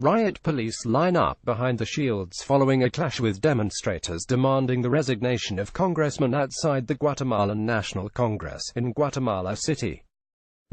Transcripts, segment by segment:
Riot police line up behind the shields following a clash with demonstrators demanding the resignation of congressmen outside the Guatemalan National Congress in Guatemala City.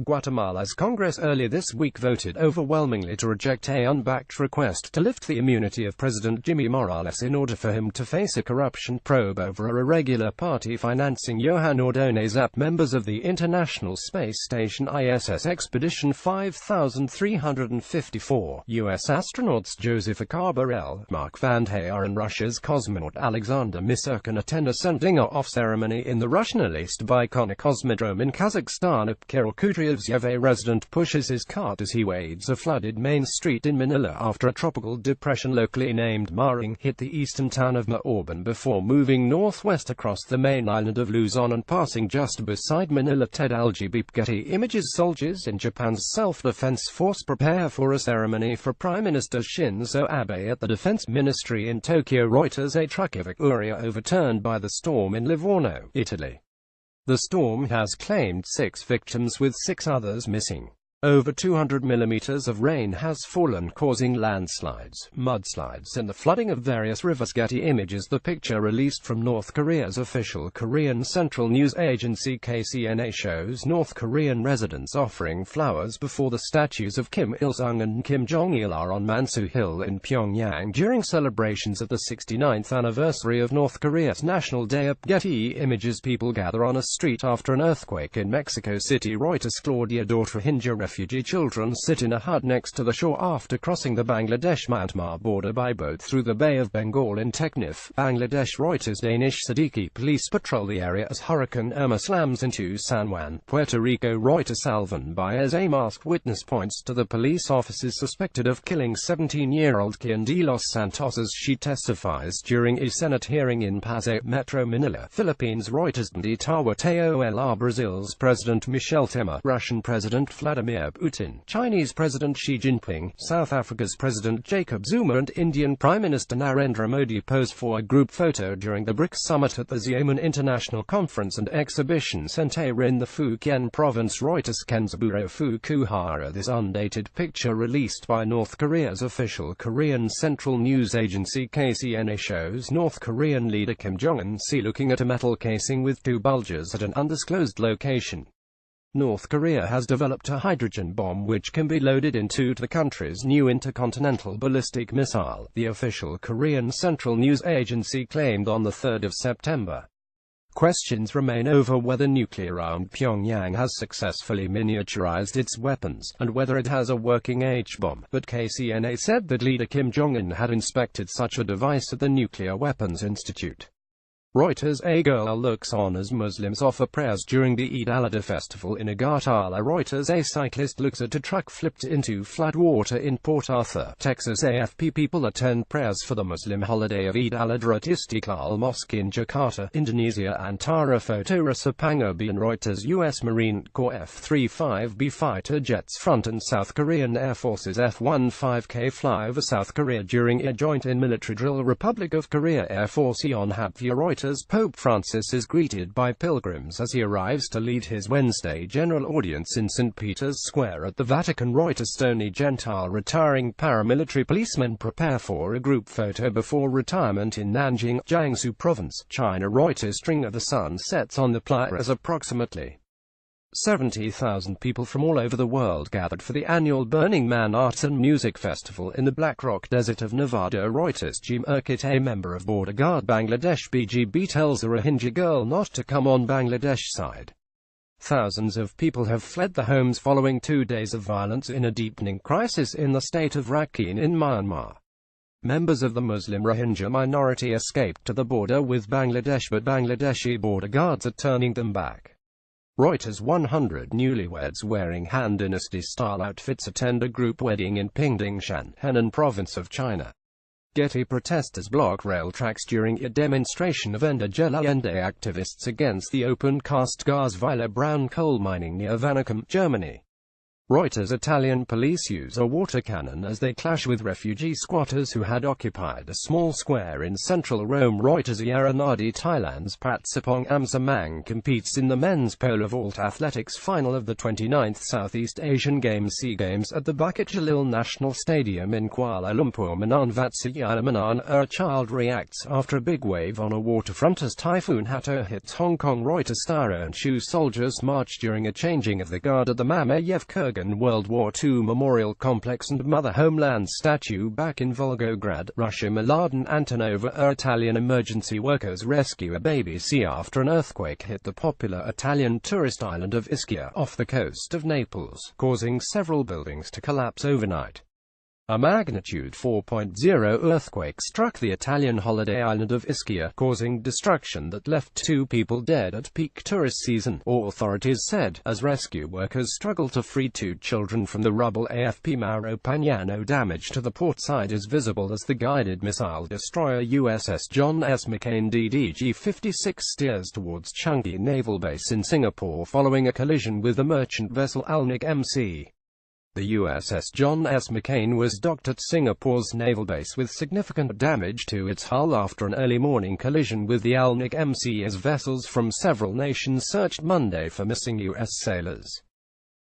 Guatemala's Congress earlier this week voted overwhelmingly to reject a unbacked request to lift the immunity of President Jimmy Morales in order for him to face a corruption probe over irregular party financing. Johan Ordonez Zap, members of the International Space Station ISS Expedition 5354, U.S. astronauts Joseph Carbarel, Mark Van Haer and Russia's cosmonaut Alexander Misurkin attend a sending-off ceremony in the Russian-leased Baikonur Cosmodrome in Kazakhstan. Kirill Kutryev, a resident, pushes his cart as he wades a flooded main street in Manila after a tropical depression locally named Maring hit the eastern town of Maorban before moving northwest across the main island of Luzon and passing just beside Manila. Ted Algebib, Getty Images. Soldiers in Japan's self-defense force prepare for a ceremony for Prime Minister Shinzo Abe at the Defense Ministry in Tokyo. Reuters, a truck Uria overturned by the storm in Livorno, Italy. The storm has claimed 6 victims with 6 others missing. Over 200 millimeters of rain has fallen, causing landslides, mudslides, and the flooding of various rivers. Getty Images. The picture, released from North Korea's official Korean Central News Agency KCNA, shows North Korean residents offering flowers before the statues of Kim Il-sung and Kim Jong-il on Mansu Hill in Pyongyang during celebrations of the 69th anniversary of North Korea's National Day. Getty Images. People gather on a street after an earthquake in Mexico City. Reuters. Claudia Rohingya refugee children sit in a hut next to the shore after crossing the Bangladesh-Myanmar border by boat through the Bay of Bengal in Teknaf, Bangladesh. Reuters. Danish Siddiqui police patrol the area as Hurricane Irma slams into San Juan, Puerto Rico. Reuters. Alvin Baez, a masked witness, points to the police officers suspected of killing 17-year-old Kian de los Santos as she testifies during a Senate hearing in Pasay, Metro Manila, Philippines. Reuters. Tawateo, Brazil's President Michel Temer, Russian President Vladimir Putin, Chinese President Xi Jinping, South Africa's President Jacob Zuma and Indian Prime Minister Narendra Modi posed for a group photo during the BRICS summit at the Xiamen International Conference and Exhibition Center in the Fujian province. Reuters. Kenzaburo Fukuhara. This undated picture, released by North Korea's official Korean Central News Agency KCNA, shows North Korean leader Kim Jong-un looking at a metal casing with 2 bulges at an undisclosed location. North Korea has developed a hydrogen bomb which can be loaded into the country's new intercontinental ballistic missile, the official Korean Central News Agency claimed on the 3rd of September. Questions remain over whether nuclear-armed Pyongyang has successfully miniaturized its weapons, and whether it has a working H-bomb, but KCNA said that leader Kim Jong-un had inspected such a device at the Nuclear Weapons Institute. Reuters. A girl looks on as Muslims offer prayers during the Eid al-Adha festival in Agartala. Reuters. A cyclist looks at a truck flipped into floodwater in Port Arthur, Texas. AFP. People attend prayers for the Muslim holiday of Eid al-Adha at Istiqlal Mosque in Jakarta, Indonesia. Antara photo Rasapangobi. And Reuters. U.S. Marine Corps F-35B fighter jets front and South Korean Air Force's F-15K fly over South Korea during a joint in-military drill. Republic of Korea Air Force on Habvia. Reuters. Pope Francis is greeted by pilgrims as he arrives to lead his Wednesday general audience in St. Peter's Square at the Vatican. Reuters. Stony Gentile retiring paramilitary policemen prepare for a group photo before retirement in Nanjing, Jiangsu Province, China. Reuters. String of the sun sets on the playa as approximately 70,000 people from all over the world gathered for the annual Burning Man Arts and Music Festival in the Black Rock Desert of Nevada. Reuters. Jim Urquhart, a member of Border Guard Bangladesh BGB, tells a Rohingya girl not to come on Bangladesh side. Thousands of people have fled their homes following 2 days of violence in a deepening crisis in the state of Rakhine in Myanmar. Members of the Muslim Rohingya minority escaped to the border with Bangladesh, but Bangladeshi border guards are turning them back. Reuters. 100 newlyweds wearing Han Dynasty-style outfits attend a group wedding in Pingdingshan, Henan Province of China. Getty. Protesters block rail tracks during a demonstration of Ende Gelände activists against the open-cast Gasweiler brown coal mining near Vanakum, Germany. Reuters. Italian police use a water cannon as they clash with refugee squatters who had occupied a small square in central Rome. Reuters. Yaranadi. Thailand's Pratsipong Amsamang competes in the men's pole vault athletics final of the 29th Southeast Asian Games SEA Games at the Bukit Jalil National Stadium in Kuala Lumpur. Manan Vatsayana. A child reacts after a big wave on a waterfront as Typhoon Hato hits Hong Kong. Reuters. Stara and Shoe soldiers march during a changing of the guard at the Mamayev Kurgan World War II Memorial Complex and Mother Homeland statue back in Volgograd, Russia. Mladen Antonova. Italian emergency workers rescue a baby sea after an earthquake hit the popular Italian tourist island of Ischia, off the coast of Naples, causing several buildings to collapse overnight. A magnitude 4.0 earthquake struck the Italian holiday island of Ischia, causing destruction that left 2 people dead at peak tourist season, authorities said, as rescue workers struggle to free 2 children from the rubble. AFP. Mauro Pagnano. Damage to the port side is visible as the guided missile destroyer USS John S. McCain DDG-56 steers towards Changi Naval Base in Singapore following a collision with the merchant vessel Alnic MC. The USS John S. McCain was docked at Singapore's naval base with significant damage to its hull after an early morning collision with the Alnic MC as vessels from several nations searched Monday for missing U.S. sailors.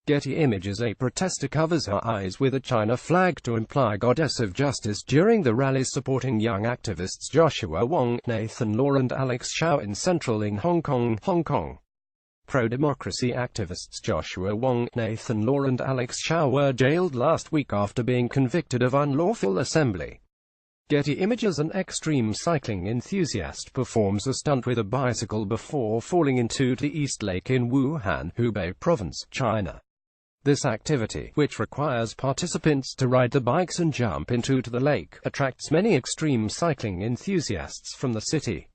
Getty Images. A protester covers her eyes with a China flag to imply goddess of justice during the rallies supporting young activists Joshua Wong, Nathan Law and Alex Chow in central Hong Kong. Pro-democracy activists Joshua Wong, Nathan Law and Alex Chow were jailed last week after being convicted of unlawful assembly. Getty Images. An extreme cycling enthusiast performs a stunt with a bicycle before falling into the East Lake in Wuhan, Hubei Province, China. This activity, which requires participants to ride the bikes and jump into the lake, attracts many extreme cycling enthusiasts from the city.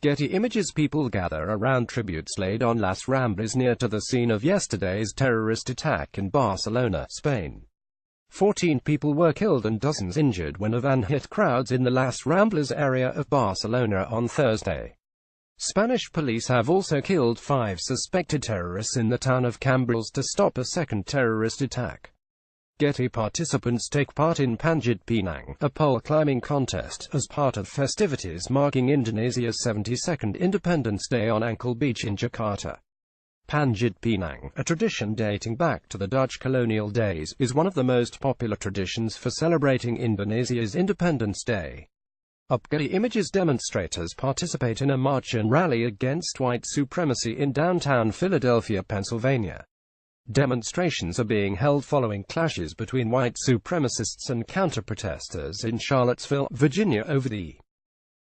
Getty Images. People gather around tributes laid on Las Ramblas near to the scene of yesterday's terrorist attack in Barcelona, Spain. 14 people were killed and dozens injured when a van hit crowds in the Las Ramblas area of Barcelona on Thursday. Spanish police have also killed 5 suspected terrorists in the town of Cambrils to stop a second terrorist attack. Getty. Participants take part in Panjat Pinang, a pole climbing contest, as part of festivities marking Indonesia's 72nd Independence Day on Ankle Beach in Jakarta. Panjat Pinang, a tradition dating back to the Dutch colonial days, is one of the most popular traditions for celebrating Indonesia's Independence Day. Getty Images. Demonstrators participate in a march and rally against white supremacy in downtown Philadelphia, Pennsylvania. Demonstrations are being held following clashes between white supremacists and counter-protesters in Charlottesville, Virginia over the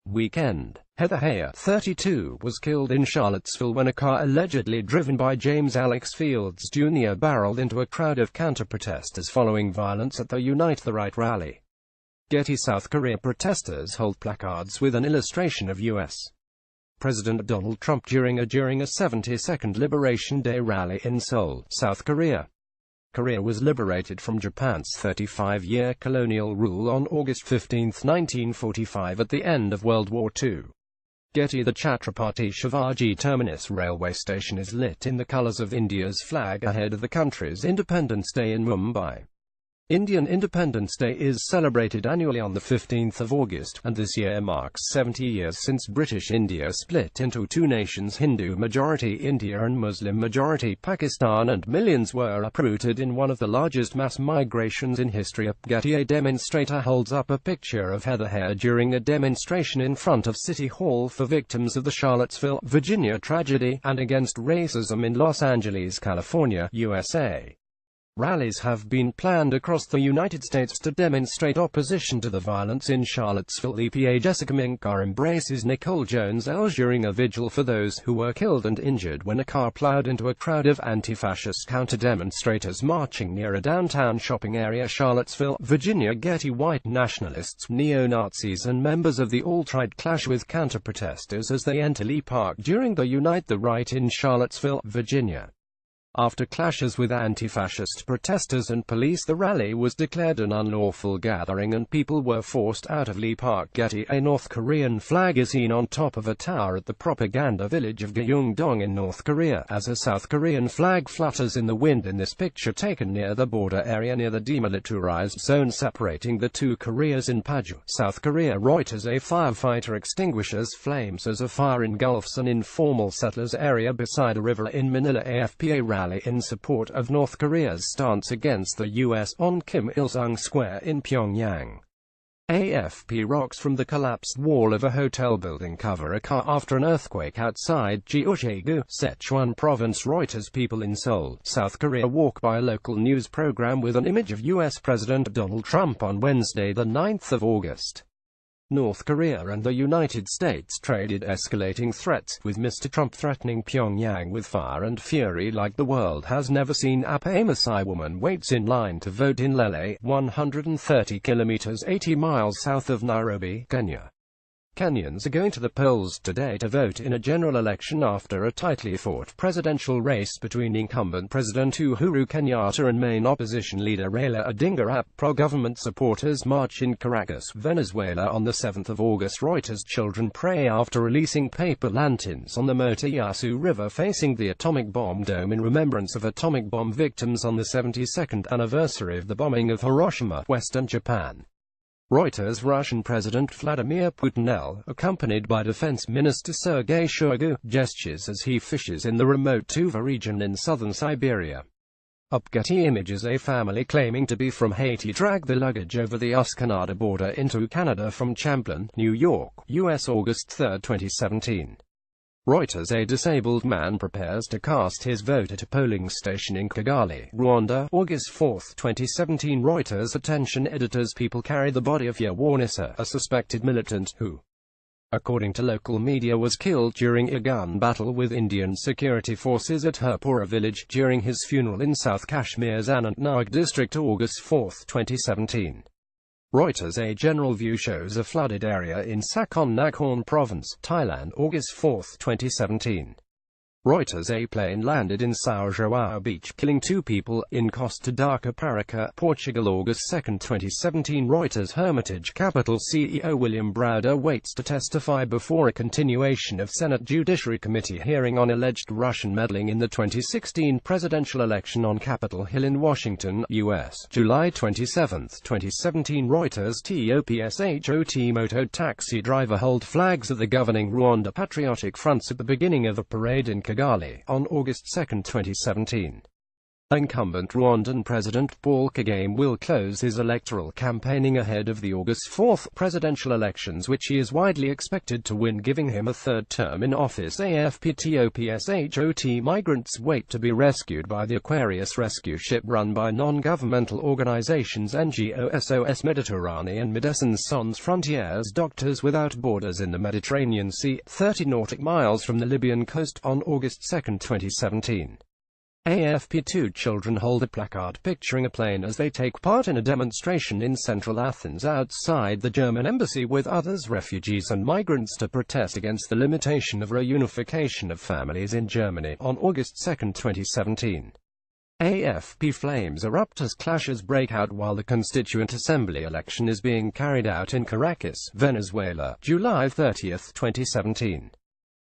weekend. Heather Heyer, 32, was killed in Charlottesville when a car allegedly driven by James Alex Fields Jr. barreled into a crowd of counter-protesters following violence at the Unite the Right rally. Getty. South Korea. Protesters hold placards with an illustration of U.S. President Donald Trump during a 72nd Liberation Day rally in Seoul, South Korea. Korea was liberated from Japan's 35-year colonial rule on August 15, 1945 at the end of World War II. Getty. The Chhatrapati Shivaji Terminus railway station is lit in the colors of India's flag ahead of the country's Independence Day in Mumbai. Indian Independence Day is celebrated annually on the 15th of August, and this year marks 70 years since British India split into 2 nations, Hindu-majority India and Muslim-majority Pakistan, and millions were uprooted in one of the largest mass migrations in history. Getty. A demonstrator holds up a picture of Heather Heyer during a demonstration in front of City Hall for victims of the Charlottesville, Virginia tragedy, and against racism in Los Angeles, California, USA. Rallies have been planned across the United States to demonstrate opposition to the violence in Charlottesville. EPA. Jessica Minka embraces Nicole Jones L. during a vigil for those who were killed and injured when a car plowed into a crowd of anti-fascist counter-demonstrators marching near a downtown shopping area, Charlottesville, Virginia. Getty. White nationalists, neo-Nazis and members of the alt-right clash with counter-protesters as they enter Lee Park during the Unite the Right in Charlottesville, Virginia. After clashes with anti-fascist protesters and police, the rally was declared an unlawful gathering and people were forced out of Lee Park Getty. A North Korean flag is seen on top of a tower at the propaganda village of Gyeongdong in North Korea, as a South Korean flag flutters in the wind in this picture taken near the border area near the demilitarized zone separating the two Koreas in Paju, South Korea. Reuters. A firefighter extinguishes flames as a fire engulfs an informal settlers area beside a river in Manila. AFP. A rally in support of North Korea's stance against the U.S. on Kim Il-sung Square in Pyongyang. AFP. Rocks from the collapsed wall of a hotel building cover a car after an earthquake outside Jeojaegu, Sichuan Province. Reuters. People in Seoul, South Korea walk by a local news program with an image of U.S. President Donald Trump on Wednesday, the 9th of August. North Korea and the United States traded escalating threats, with Mr. Trump threatening Pyongyang with fire and fury like the world has never seen. A Masai woman waits in line to vote in Lele, 130 kilometers 80 miles south of Nairobi, Kenya. Kenyans are going to the polls today to vote in a general election after a tightly fought presidential race between incumbent President Uhuru Kenyatta and main opposition leader Raila Odinga. Pro-government supporters march in Caracas, Venezuela on the 7th of August. Reuters. Children pray after releasing paper lanterns on the Motoyasu River facing the atomic bomb dome in remembrance of atomic bomb victims on the 72nd anniversary of the bombing of Hiroshima, Western Japan. Reuters. Russian President Vladimir Putin, accompanied by Defense Minister Sergei Shoigu, gestures as he fishes in the remote Tuva region in southern Siberia. Getty Images. A family claiming to be from Haiti dragged the luggage over the US-Canada border into Canada from Champlain, New York, U.S. August 3, 2017. Reuters. A disabled man prepares to cast his vote at a polling station in Kigali, Rwanda, August 4, 2017. Reuters. Attention editors. People carry the body of Yawanisa, a suspected militant who, according to local media, was killed during a gun battle with Indian security forces at Harpura village during his funeral in South Kashmir's Anantnag district, August 4, 2017. Reuters. A general view shows a flooded area in Sakon Nakhon Province, Thailand, August 4, 2017. Reuters. A plane landed in São João Beach, killing 2 people, in Costa da Caparica, Portugal, August 2, 2017. Reuters. Hermitage Capital CEO William Browder waits to testify before a continuation of Senate Judiciary Committee hearing on alleged Russian meddling in the 2016 presidential election on Capitol Hill in Washington, U.S., July 27, 2017. Reuters. TOPSHOT Moto taxi driver hold flags at the governing Rwanda Patriotic Fronts at the beginning of a parade in Kigali, on August 2, 2017. Incumbent Rwandan President Paul Kagame will close his electoral campaigning ahead of the August 4 presidential elections, which he is widely expected to win, giving him a third term in office. AFP. TOPSHOT migrants wait to be rescued by the Aquarius rescue ship run by non-governmental organizations NGO SOS Mediterranean Médecins Sans Frontières Doctors Without Borders in the Mediterranean Sea, 30 nautical miles from the Libyan coast, on August 2, 2017. AFP. 2 children hold a placard picturing a plane as they take part in a demonstration in central Athens outside the German embassy with others refugees and migrants to protest against the limitation of reunification of families in Germany, on August 2, 2017. AFP. Flames erupt as clashes break out while the Constituent Assembly election is being carried out in Caracas, Venezuela, July 30, 2017.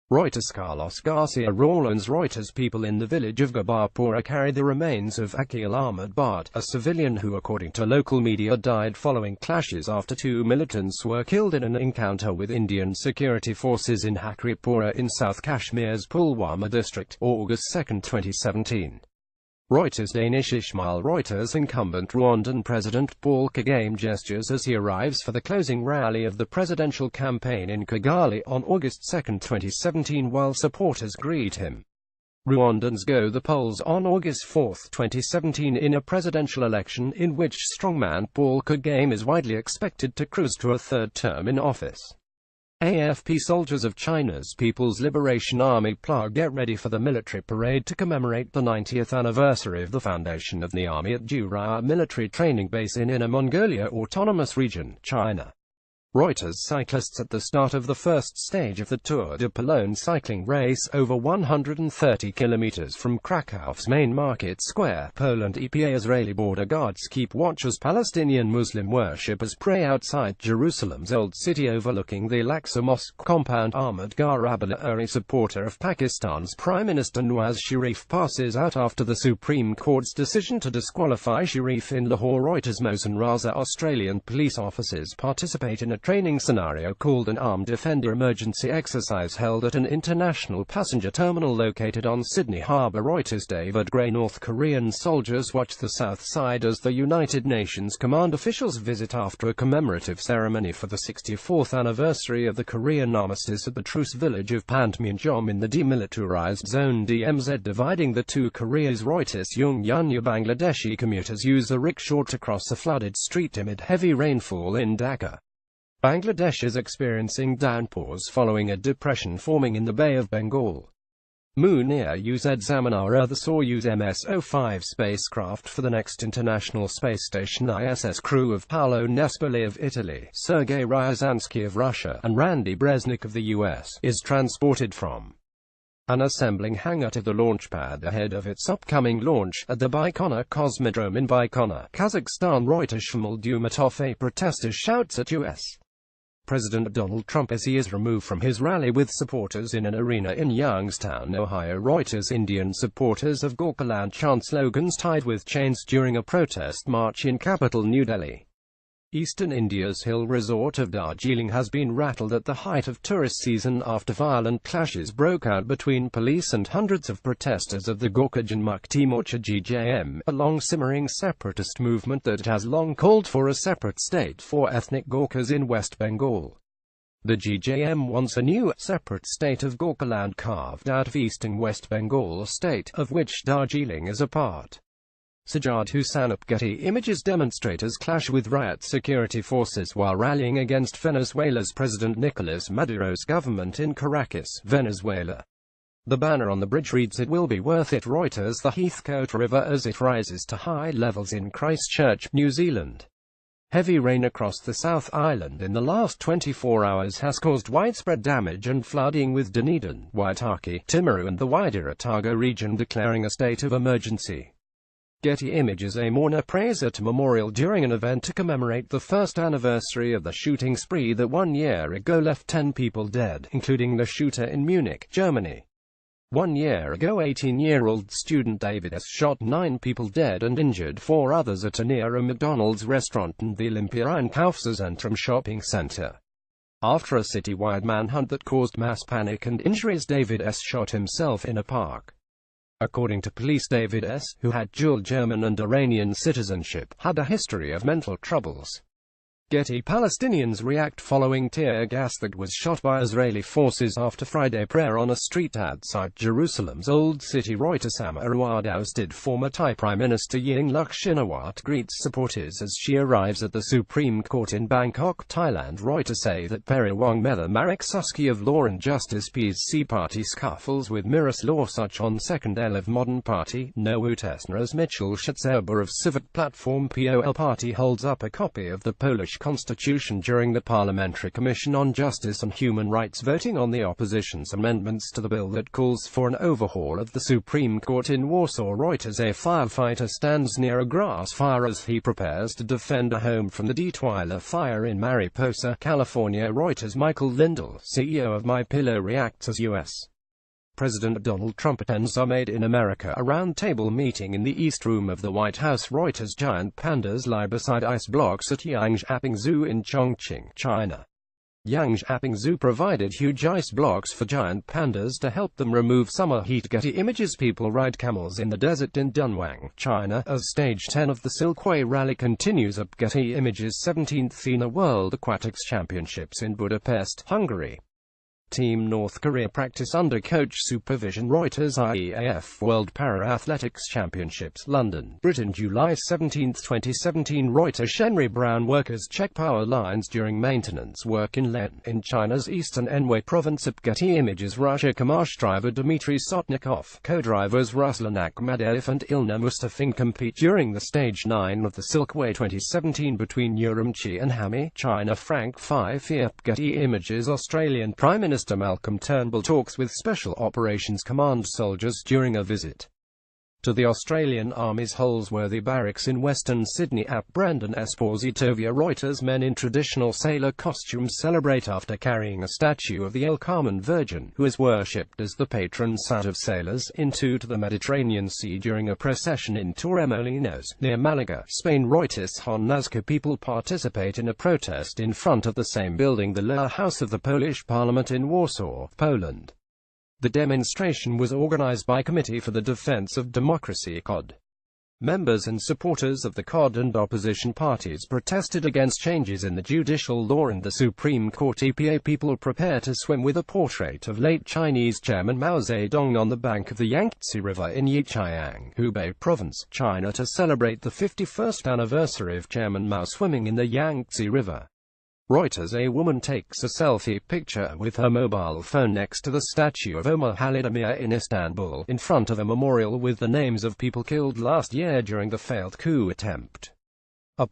Reuters. Carlos Garcia Rawlins. Reuters. People in the village of Gabarpura carry the remains of Akil Ahmed Bart, a civilian who, according to local media, died following clashes after 2 militants were killed in an encounter with Indian security forces in Hakripura in South Kashmir's Pulwama district, August 2, 2017. Reuters. Danish Ishmael. Reuters. Incumbent Rwandan President Paul Kagame gestures as he arrives for the closing rally of the presidential campaign in Kigali on August 2, 2017, while supporters greet him. Rwandans go the polls on August 4, 2017 in a presidential election in which strongman Paul Kagame is widely expected to cruise to a third term in office. AFP. Soldiers of China's People's Liberation Army (PLA) get ready for the military parade to commemorate the 90th anniversary of the foundation of the army at Juraya military training base in Inner Mongolia Autonomous Region, China. Reuters cyclists at the start of the first stage of the Tour de Pologne cycling race over 130 kilometers from Krakow's main market square, Poland. EPA-Israeli border guards keep watch as Palestinian Muslim worshippers pray outside Jerusalem's Old City overlooking the Al-Aqsa Mosque compound. Ahmad Garabullah, a supporter of Pakistan's Prime Minister Nawaz Sharif, passes out after the Supreme Court's decision to disqualify Sharif in Lahore. Reuters. Mohsen Raza. Australian police officers participate in a training scenario called an Armed Defender emergency exercise held at an international passenger terminal located on Sydney Harbour. Reuters. David Gray. North Korean soldiers watch the south side as the United Nations command officials visit after a commemorative ceremony for the 64th anniversary of the Korean armistice at the truce village of Panmunjom in the demilitarized zone DMZ dividing the two Koreas. Reuters. Young Bangladeshi commuters use a rickshaw to cross a flooded street amid heavy rainfall in Dhaka. Bangladesh is experiencing downpours following a depression forming in the Bay of Bengal. Munir UZ Zamanar, the Soyuz MS-05 spacecraft for the next International Space Station ISS crew of Paolo Nespoli of Italy, Sergei Ryazansky of Russia, and Randy Bresnik of the US, is transported from an assembling hangar to the launch pad ahead of its upcoming launch at the Baikonur Cosmodrome in Baikonur, Kazakhstan. Reuters. Shmuel Dumatov, a protester, shouts at U.S. President Donald Trump as he is removed from his rally with supporters in an arena in Youngstown, Ohio. Reuters. Indian supporters of Gorkhaland chant slogans tied with chains during a protest march in capital New Delhi. Eastern India's hill resort of Darjeeling has been rattled at the height of tourist season after violent clashes broke out between police and hundreds of protesters of the Gorkha Janmukti Morcha (GJM), a long-simmering separatist movement that has long called for a separate state for ethnic Gorkhas in West Bengal. The GJM wants a new, separate state of Gorkhaland carved out of eastern West Bengal state, of which Darjeeling is a part. Sajjad Hussain. Getty Images. Demonstrators clash with Riot security forces while rallying against Venezuela's President Nicolas Maduro's government in Caracas, Venezuela. The banner on the bridge reads, "It will be worth it." Reuters. The Heathcote River as it rises to high levels in Christchurch, New Zealand. Heavy rain across the South Island in the last 24 hours has caused widespread damage and flooding, with Dunedin, Waitaki, Timaru and the wider Otago region declaring a state of emergency. Getty Images. A mourner prays at a memorial during an event to commemorate the first anniversary of the shooting spree that 1 year ago left 10 people dead, including the shooter in Munich, Germany. 1 year ago, 18-year-old student David S. shot 9 people dead and injured 4 others at a near a McDonald's restaurant and the Olympia Einkaufszentrum shopping center. After a citywide manhunt that caused mass panic and injuries, David S. shot himself in a park. According to police, David S., who had dual German and Iranian citizenship, had a history of mental troubles. Getty. Palestinians react following tear gas that was shot by Israeli forces after Friday prayer on a street outside Jerusalem's Old City. Reuters. Sama Awad. Ousted former Thai Prime Minister Yingluck Shinawatra greets supporters as she arrives at the Supreme Court in Bangkok, Thailand. Reuters. Say that Periwong Mela Mariksuski of Law and Justice PC Party scuffles with Miroslav Such on second L of Modern Party. Nowoczesna's Mitchell Schatzerber of Civic Platform POL Party holds up a copy of the Polish Constitution during the Parliamentary Commission on Justice and Human Rights voting on the opposition's amendments to the bill that calls for an overhaul of the Supreme Court in Warsaw. Reuters. A firefighter stands near a grass fire as he prepares to defend a home from the Detweiler fire in Mariposa, California. Reuters. Michael Lindell, CEO of MyPillow, reacts as U.S. President Donald Trump attends a Made in America, a roundtable meeting in the East Room of the White House. Reuters. Giant pandas lie beside ice blocks at Yangzhaping Zoo in Chongqing, China. Yangzhaping Zoo provided huge ice blocks for giant pandas to help them remove summer heat. Getty Images. People ride camels in the desert in Dunhuang, China, as Stage 10 of the Silkway Rally continues up. Getty Images. 17th FINA World Aquatics Championships in Budapest, Hungary. Team North Korea practice under coach supervision. Reuters. IAAF World Para-Athletics Championships, London, Britain, July 17, 2017. Reuters. Shenry Brown workers check power lines during maintenance work in Len, in China's eastern Anhui province. Getty Images. Russia. Kamash driver Dmitry Sotnikov, co-drivers Ruslan Akhmadev and Ilna Mustafin compete during the Stage 9 of the Silkway 2017 between Urumqi and Hami, China. Frank 5. Getty Images. Australian Prime Minister Malcolm Turnbull talks with Special Operations Command soldiers during a visit to the Australian Army's Holsworthy Barracks in Western Sydney. Brendan Esposito. Reuters. Men in traditional sailor costumes celebrate after carrying a statue of the El Carmen Virgin, who is worshipped as the patron saint of sailors, into the Mediterranean Sea during a procession in Torremolinos, near Malaga, Spain. Reuters. On Nazca. People participate in a protest in front of the same building, the lower house of the Polish Parliament in Warsaw, Poland. The demonstration was organized by Committee for the Defense of Democracy (COD). Members and supporters of the COD and opposition parties protested against changes in the judicial law and the Supreme Court. EPA. People prepare to swim with a portrait of late Chinese Chairman Mao Zedong on the bank of the Yangtze River in Yiqiang, Hubei Province, China, to celebrate the 51st anniversary of Chairman Mao swimming in the Yangtze River. Reuters. A woman takes a selfie picture with her mobile phone next to the statue of Omar Halidomir in Istanbul, in front of a memorial with the names of people killed last year during the failed coup attempt.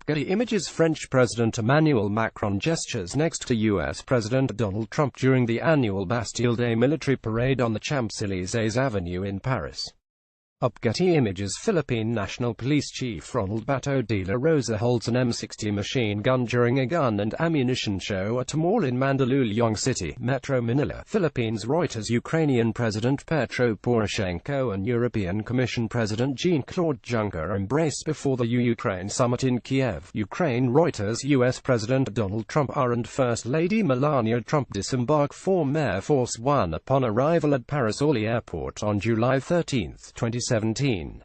Getty Images. French President Emmanuel Macron gestures next to U.S. President Donald Trump during the annual Bastille Day military parade on the Champs-Élysées Avenue in Paris. Getty Images. Philippine National Police Chief Ronald Bato de la Rosa holds an M60 machine gun during a gun and ammunition show at a mall in Mandaluyong City, Metro Manila, Philippines. Reuters. Ukrainian President Petro Poroshenko and European Commission President Jean-Claude Juncker embrace before the EU-Ukraine summit in Kiev, Ukraine. Reuters. U.S. President Donald Trump and First Lady Melania Trump disembark from Air Force One upon arrival at Paris Orly Airport on July 13, 2017.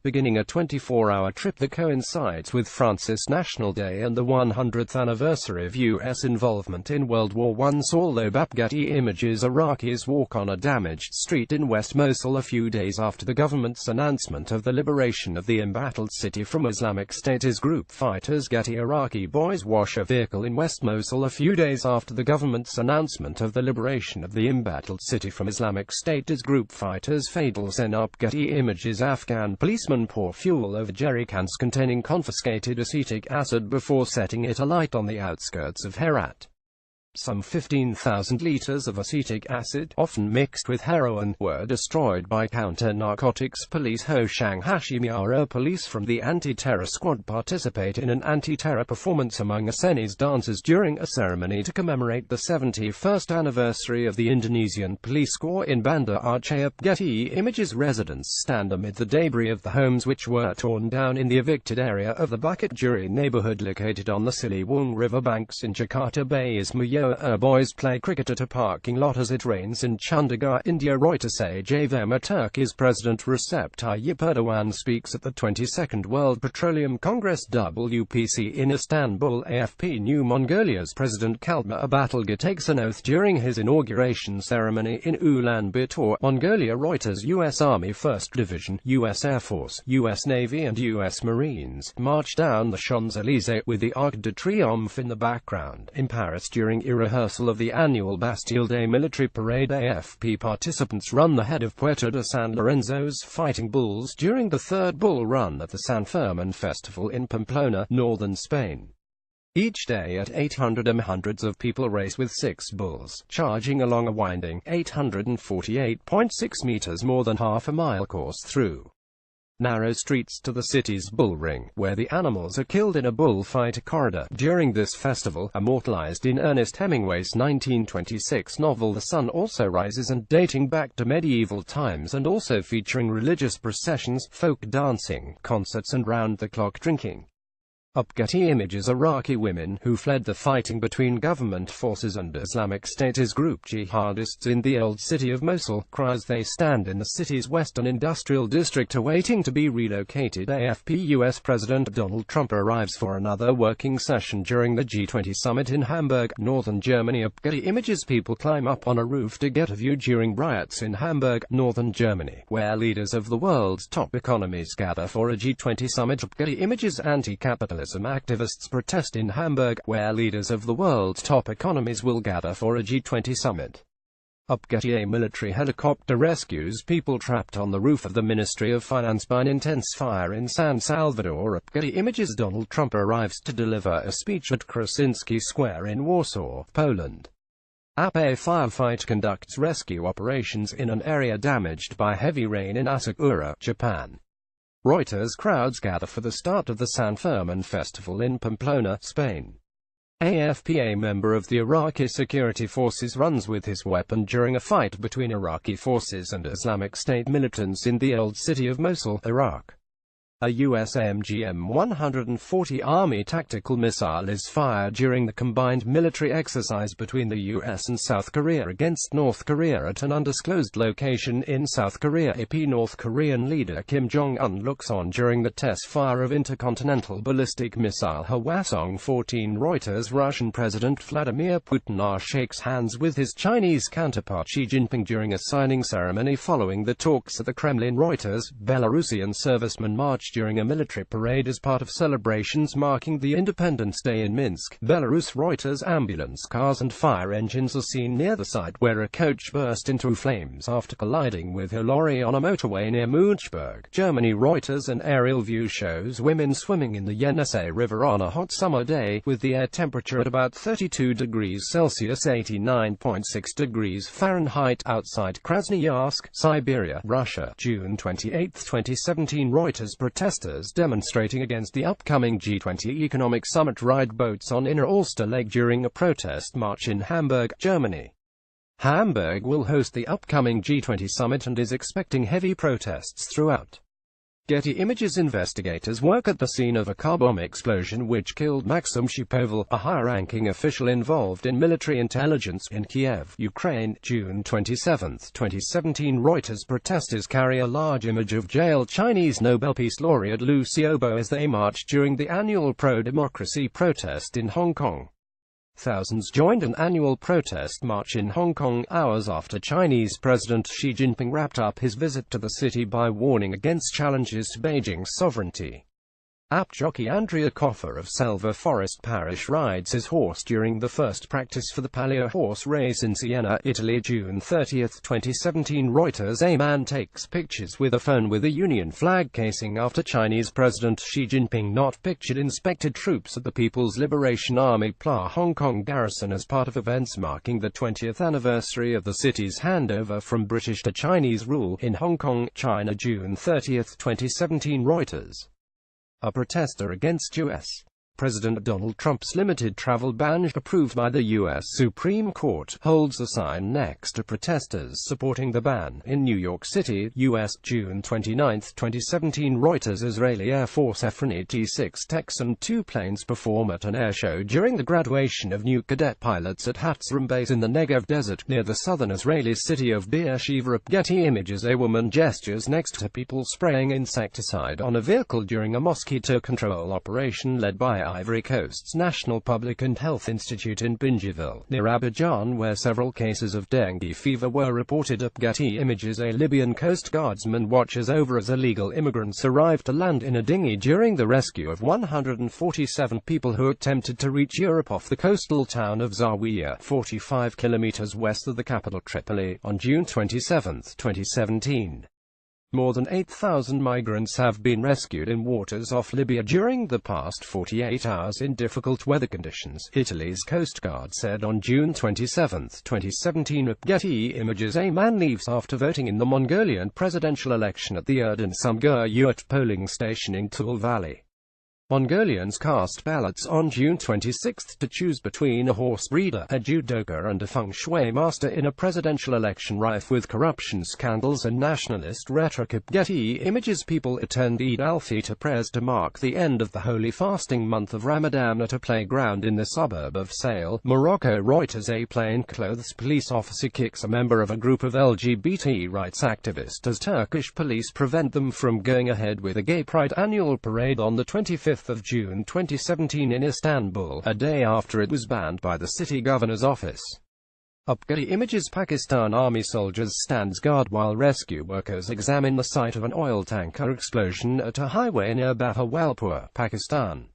Beginning a 24-hour trip that coincides with France's National Day and the 100th anniversary of U.S. involvement in World War I. Although Getty Images. Iraqis walk on a damaged street in West Mosul a few days after the government's announcement of the liberation of the embattled city from Islamic State's group fighters. Getty. Iraqi boys wash a vehicle in West Mosul a few days after the government's announcement of the liberation of the embattled city from Islamic State's group fighters. Fatal Zen. Getty Images. Afghan policemen pour fuel over jerry cans containing confiscated acetic acid before setting it alight on the outskirts of Herat. Some 15,000 liters of acetic acid, often mixed with heroin, were destroyed by counter-narcotics police. Hoshang Hashimiara. Police from the anti-terror squad participate in an anti-terror performance among Acehnese dancers during a ceremony to commemorate the 71st anniversary of the Indonesian police corps in Banda Aceh. Getty Images. Residents stand amid the debris of the homes which were torn down in the evicted area of the Bukit Duri neighborhood located on the Ciliwung River banks in Jakarta Bay. Boys play cricket at a parking lot as it rains in Chandigarh, India. Reuters. AJVM. Turkey's President Recep Tayyip Erdogan speaks at the 22nd World Petroleum Congress WPC in Istanbul. AFP. New Mongolia's President Kaltma Abatulga takes an oath during his inauguration ceremony in Ulaanbaatar, Mongolia. Reuters. U.S. Army 1st Division, U.S. Air Force, U.S. Navy and U.S. Marines march down the Champs-Élysées with the Arc de Triomphe in the background in Paris during a rehearsal of the annual Bastille Day military parade. AFP. Participants run the head of Puerto de San Lorenzo's Fighting Bulls during the third bull run at the San Fermin Festival in Pamplona, northern Spain. Each day at 800 m, hundreds of people race with 6 bulls, charging along a winding, 848.6 meters, more than half-a-mile course through narrow streets to the city's bull ring, where the animals are killed in a bullfight corridor. During this festival, immortalized in Ernest Hemingway's 1926 novel The Sun Also Rises and dating back to medieval times, and also featuring religious processions, folk dancing, concerts and round-the-clock drinking. Getty Images Iraqi women who fled the fighting between government forces and Islamic State group jihadists in the old city of Mosul, cry as they stand in the city's western industrial district awaiting to be relocated. AFP US President Donald Trump arrives for another working session during the G20 summit in Hamburg, northern Germany. Getty Images people climb up on a roof to get a view during riots in Hamburg, northern Germany, where leaders of the world's top economies gather for a G20 summit. Getty Images anti-capitalism activists protest in Hamburg, where leaders of the world's top economies will gather for a G20 summit. Getty A military helicopter rescues people trapped on the roof of the Ministry of Finance by an intense fire in San Salvador. Getty Images Donald Trump arrives to deliver a speech at Krasinski Square in Warsaw, Poland. A firefight conducts rescue operations in an area damaged by heavy rain in Asakura, Japan. Reuters crowds gather for the start of the San Fermin Festival in Pamplona, Spain. AFP A member of the Iraqi security forces runs with his weapon during a fight between Iraqi forces and Islamic State militants in the old city of Mosul, Iraq. A US AMG-M140 Army tactical missile is fired during the combined military exercise between the US and South Korea against North Korea at an undisclosed location in South Korea. North Korean leader Kim Jong-un looks on during the test fire of intercontinental ballistic missile Hwasong-14. Reuters Russian President Vladimir Putin shakes hands with his Chinese counterpart Xi Jinping during a signing ceremony following the talks at the Kremlin. Reuters Belarusian servicemen march during a military parade as part of celebrations marking the Independence Day in Minsk, Belarus. Reuters ambulance cars and fire engines are seen near the site where a coach burst into flames after colliding with a lorry on a motorway near Munchberg, Germany. Reuters an aerial view shows women swimming in the Yenisei River on a hot summer day, with the air temperature at about 32 degrees Celsius (89.6 degrees Fahrenheit) outside Krasnoyarsk, Siberia, Russia. June 28, 2017. Reuters protesters demonstrating against the upcoming G20 economic summit ride boats on Inner Ulster Lake during a protest march in Hamburg, Germany. Hamburg will host the upcoming G20 summit and is expecting heavy protests throughout. Getty Images investigators work at the scene of a car bomb explosion which killed Maxim Shipovil, a high-ranking official involved in military intelligence, in Kiev, Ukraine. June 27, 2017. Reuters protesters carry a large image of jailed Chinese Nobel Peace Laureate Liu Xiaobo as they march during the annual pro-democracy protest in Hong Kong. Thousands joined an annual protest march in Hong Kong, hours after Chinese President Xi Jinping wrapped up his visit to the city by warning against challenges to Beijing's sovereignty. Jockey Andrea Coffer of Selva Forest Parish rides his horse during the first practice for the Palio horse race in Siena, Italy. June 30, 2017. Reuters a man takes pictures with a phone with a Union flag casing after Chinese President Xi Jinping not pictured inspected troops at the People's Liberation Army PLA Hong Kong garrison as part of events marking the 20th anniversary of the city's handover from British to Chinese rule in Hong Kong, China. June 30, 2017. Reuters. A protester against U.S. President Donald Trump's limited travel ban, approved by the U.S. Supreme Court, holds a sign next to protesters supporting the ban in New York City, U.S. June 29, 2017. Reuters Israeli Air Force Efron T-6 Texan two planes perform at an air show during the graduation of new cadet pilots at Hatzrim Base in the Negev Desert, near the southern Israeli city of Beersheba. Getty Images a woman gestures next to people spraying insecticide on a vehicle during a mosquito control operation led by Ivory Coast's National Public and Health Institute in Bingeville, near Abidjan, where several cases of dengue fever were reported. Getty Images a Libyan Coast Guardsman watches over as illegal immigrants arrived to land in a dinghy during the rescue of 147 people who attempted to reach Europe off the coastal town of Zawiya, 45 kilometers west of the capital Tripoli, on June 27, 2017. More than 8,000 migrants have been rescued in waters off Libya during the past 48 hours in difficult weather conditions, Italy's Coast Guard said on June 27, 2017. Getty Images a man leaves after voting in the Mongolian presidential election at the Erden Samgur Yuat polling station in Tool Valley. Mongolians cast ballots on June 26 to choose between a horse breeder, a judoka and a feng shui master in a presidential election rife with corruption scandals and nationalist rhetoric. Getty Images. People attend Eid al-Fitr prayers to mark the end of the holy fasting month of Ramadan at a playground in the suburb of Sale, Morocco. Reuters. A plainclothes police officer kicks a member of a group of LGBT rights activists as Turkish police prevent them from going ahead with a gay pride annual parade on the 25th of June 2017 in Istanbul, a day after it was banned by the city governor's office. Getty Images. Pakistan Army soldiers stands guard while rescue workers examine the site of an oil tanker explosion at a highway near Bahawalpur, Pakistan.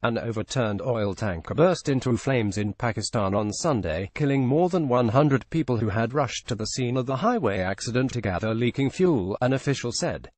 An overturned oil tanker burst into flames in Pakistan on Sunday, killing more than 100 people who had rushed to the scene of the highway accident to gather leaking fuel, an official said.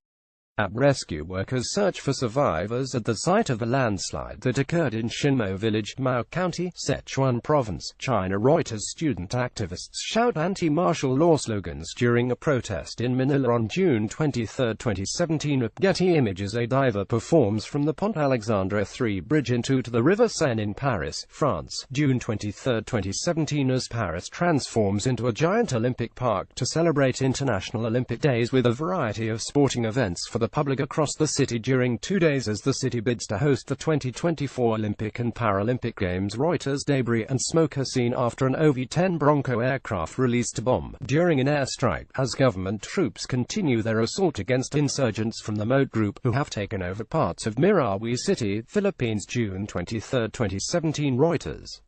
Rescue workers search for survivors at the site of a landslide that occurred in Shinmo village, Mao County, Sichuan Province, China. Reuters. Student activists shout anti-martial law slogans during a protest in Manila on June 23, 2017. Getty Images. A diver performs from the Pont Alexandre III bridge into the River Seine in Paris, France, June 23, 2017 as Paris transforms into a giant Olympic park to celebrate International Olympic Days with a variety of sporting events for the public across the city during 2 days as the city bids to host the 2024 Olympic and Paralympic Games. Reuters. Debris and smoke are seen after an OV-10 Bronco aircraft released a bomb during an airstrike, as government troops continue their assault against insurgents from the Moat Group, who have taken over parts of Marawi City, Philippines. June 23, 2017. Reuters.